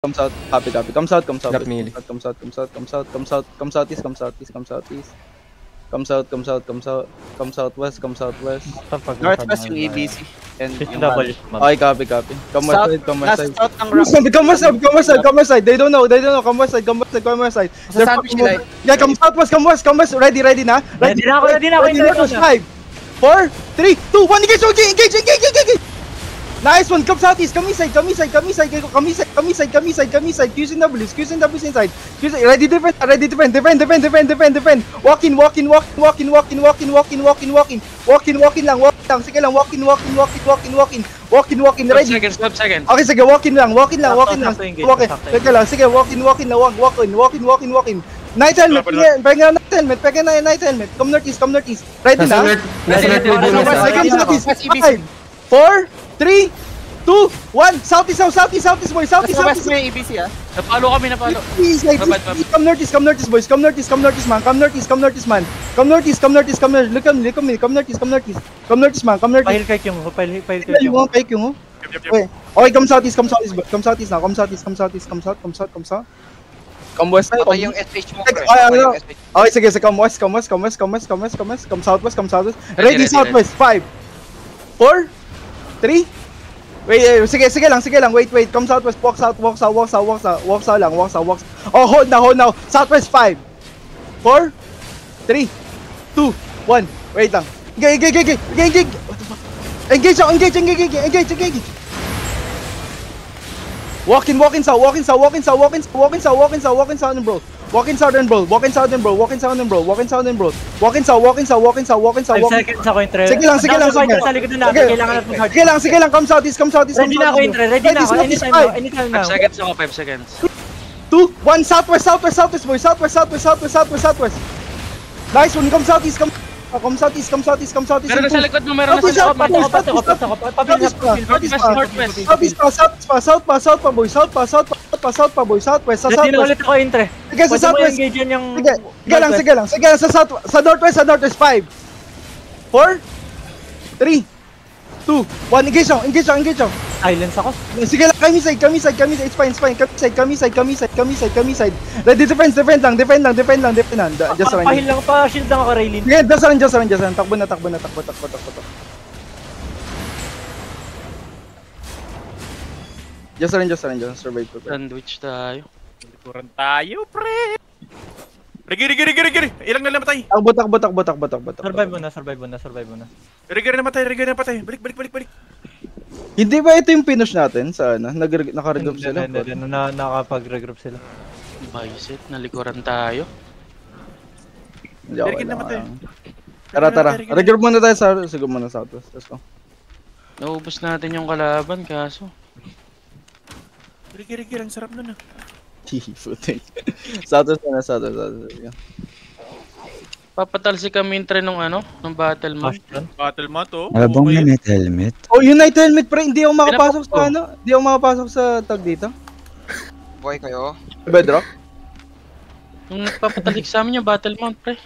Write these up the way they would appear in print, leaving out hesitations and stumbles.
Come south, copy. Come south, come south. Black melee. Come south, come south, come south, come south, come southeast, come southeast, come southeast. Come south, come south, come south, come southwest, come southwest. Northwest yung EBC. And yung W. Okay, copy. Come west side, come west side. South ng rock. Come west side. They don't know. Come west side, come west side. Sa sandwich nila. Yeah, come west. Ready na? Ready na ako. 5, 4, 3, 2, 1, engage! Nice one, come southeast, come east side, using W's inside. Ready, defend. Walk in lang. Sige lang, walk in. Ready. Stop seconds. Okay, sige, walk in lang. Teka lang, sige, walk in. Night helmet, pega na night helmet. Come northeast. Ready na? Second southeast. 5, 4, 3, 2, 1. Southeast, boys. Southeast. May EBC ah. Napalo. Come northeast, boys. Come northeast, man. Come northeast. Look at me. Come northeast, man. Pahil kay Kyung. Okay, come southeast, boys. Come southeast now. Come south. Come west. Okay yung SH mo. Okay, sige, come west. Come southwest. Ready, southwest. 5, 4, 3. Wait, sige lang. Wait. Come southwest. Walk south lang. Oh, hold now. Southwest. 5, 4, 3, 2, 1. Wait lang. Engage. Engage. Walk in south, bro. Walk in southern, bro. 5 seconds ako yung trail. Sige lang. Sa likod na natin, kailangan natin hard. Sige lang, come southeast. Ready na ako yung trail, anytime now. 5 seconds ako, 5 seconds. 2, 1, southwest, boys. Southwest. Nice one, come southeast. Come southeast. Meron na sa likod mo, meron na sa likod. South pa, boys. Southwest. Ready na ulit ako yung trail. Sige, sa southwest. Engage yan yung... Sige lang. Sa northwest. 5, 4, 3, 2, 1. Engage lang. Silence ako. Sige lang, kami side. It's fine. Kami side. Ready, defend lang. Just run. Pahil lang pa, shield lang ako, Raylin. Sige, just run. Takbo na. Just run. Survive ko. Sandwich tayo. Likuran tayo, pre! Rigi! Ilang na namatay? Takbo. Survive mo na. Rigi na namatay. Balik. Hindi ba ito yung finish natin sa ano? Naka-regroup sila? Hindi. Nakapag-regroup sila. Bicep, nalikuran tayo. Rigi namatay. Tara. Regroup muna tayo sa southwest. Let's go. Naubos natin yung kalaban, kaso. Rigi, ang sarap nun ah. Putik. Southwest. Papatalsi kami yung tren ng battle map. Battle mo to. Alabang na night helmet. Oh, yung night helmet, pre. Hindi ako makapasok sa ano. Hindi ako makapasok sa tag dito. Buhay kayo? Bedrock? Yung nagpapatalik sa amin yung battle mount, pre.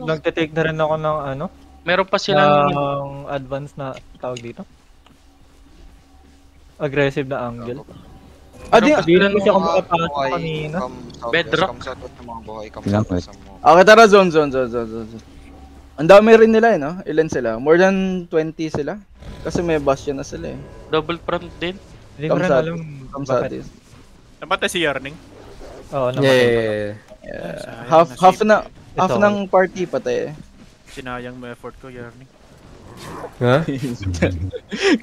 Nagtitake na rin ako ng Meron pa silang... advance na tawag dito. Aggressive na angle. Di kasi ako makapasok kanina. Bedrock. Okay, tara, zone. Ang dami rin nila no? Ilan sila? More than 20 sila? Kasi may bastion na sila Double front din. Hindi ko rin alam bakit. Namatay si Yarning. Oo, naman. Half ng party patay Sinayang mo effort ko, Yarning. Ha?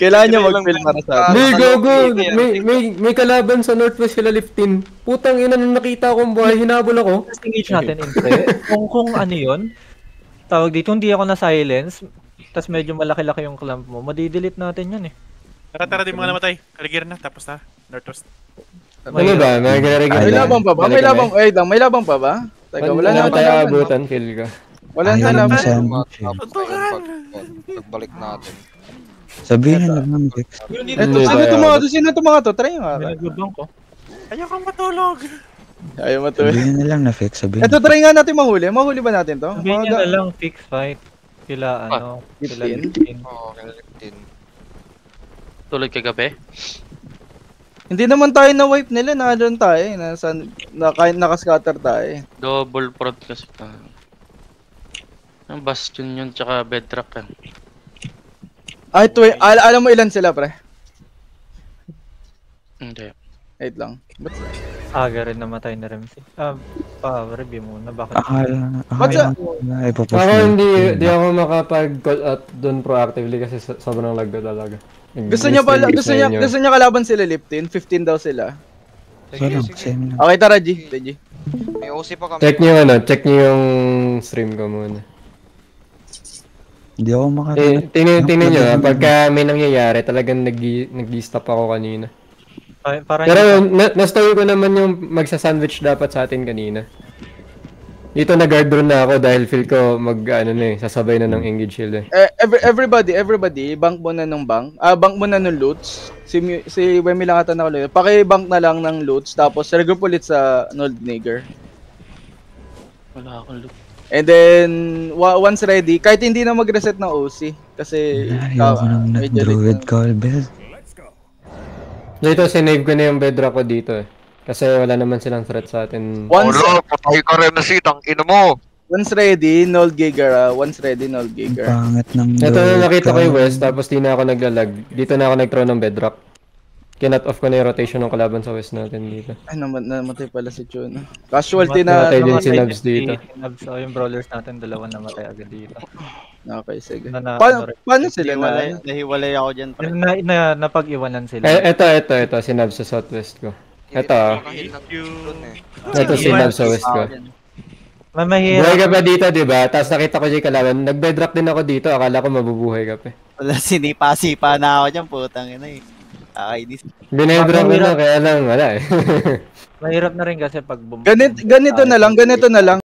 Kailangan niya mag-fill para sa atin. May kalaban sa Northwest sila 15. Putang ina, nung nakita akong buhay, hinabol ako. Engage natin, Intre. kung ano yun, tawag dito, hindi ako na-silence, tas medyo malaki-laki yung clamp mo, madidelete natin yun eh. Tara, di mga namatay. Kaligir na, tapos na. Northwest. Ano ba? May labang pa ba? May labang pa ba? Teka, wala na tayo abutan, kill ka. Wala na labang. Pagbalik natin. Sabihin na naman, Dex. Sino to mga to? Try nga. Binagbabang ko. Ayaw kang matulog. Ayaw matulog. Sabihin na lang na fix, sabihin. Ito, try nga natin mahuli. Mahuli ba natin to? Sabihin niya na lang, fix fight. Kila 15. Oo, kaya 15. Tulad kagabi. Hindi naman tayo na-wipe nila, nandun tayo. Naka-scatter tayo. Double prod kasi pa. Ang bastion yun, tsaka bedrock yan. Ay, alam mo ilan sila, pre? Hindi. Wait lang. Aga rin namatay na Ramsey. Pa-review muna. Bakit? What's up? Ako hindi ako makapag-call out doon proactively kasi sobrang lag talaga. Gusto niya kalaban sila Liptin. 15 daw sila. Sige, sige. Okay, tara G. G. May OC pa kami. Check niyo yung stream ko muna. Hindi ako makarinig. Tingnan nyo, pagka may nangyayari, talagang nag-stop ako kanina. Parang Pero na-story ko naman yung magsa-sandwich dapat sa atin kanina. Dito nag-guard run na ako dahil feel ko sasabay na ng engage shield eh. Everybody, bank muna ng bank. Bank muna ng loots. Si Wemi lang ata nakulit. Paki-bank na lang ng loots, tapos regroup ulit sa Nold Nigger. Wala akong loot. And then, once ready, kahit hindi na mag-reset ng OC. Kasi, Ayoko nang nag-druid call bell. Dito, sinave ko na yung bedrock ko dito eh. Kasi wala naman silang threat sa atin. Wala, patay ka rin na ang ina mo. Once ready, Nold Giga. Once ready, Nold Giga. Pangit ng Ito druid na nakita ko yung call. west, tapos di na ako naglalag. Dito na ako nag-throw ng bedrock. Kinat off ko na yung rotation ng kalaban sa west natin dito. Ay, namatay pala si Chuna. Casualty na. Namatay din si Nubs dito. Yung brawlers natin, dalawa namatay agad dito. Okay, sige. Paano sila na? Nahiwalay ako dyan, pre. Napag-iwanan sila. Ito, si Nubs sa southwest ko. Ito, ito si Nubs sa west ko. Buhay Mahirap. ka pa dito, di ba? Tapos nakita ko dyan kalaban. Nag-bedrock din ako dito. Akala ko mabubuhay ka pa. Wala, sinipa-sipa na ako dyan, putang ina eh. Nakakainis. Binedrock ko na, kaya lang, wala eh. Mahirap na rin kasi pag Ganito na lang.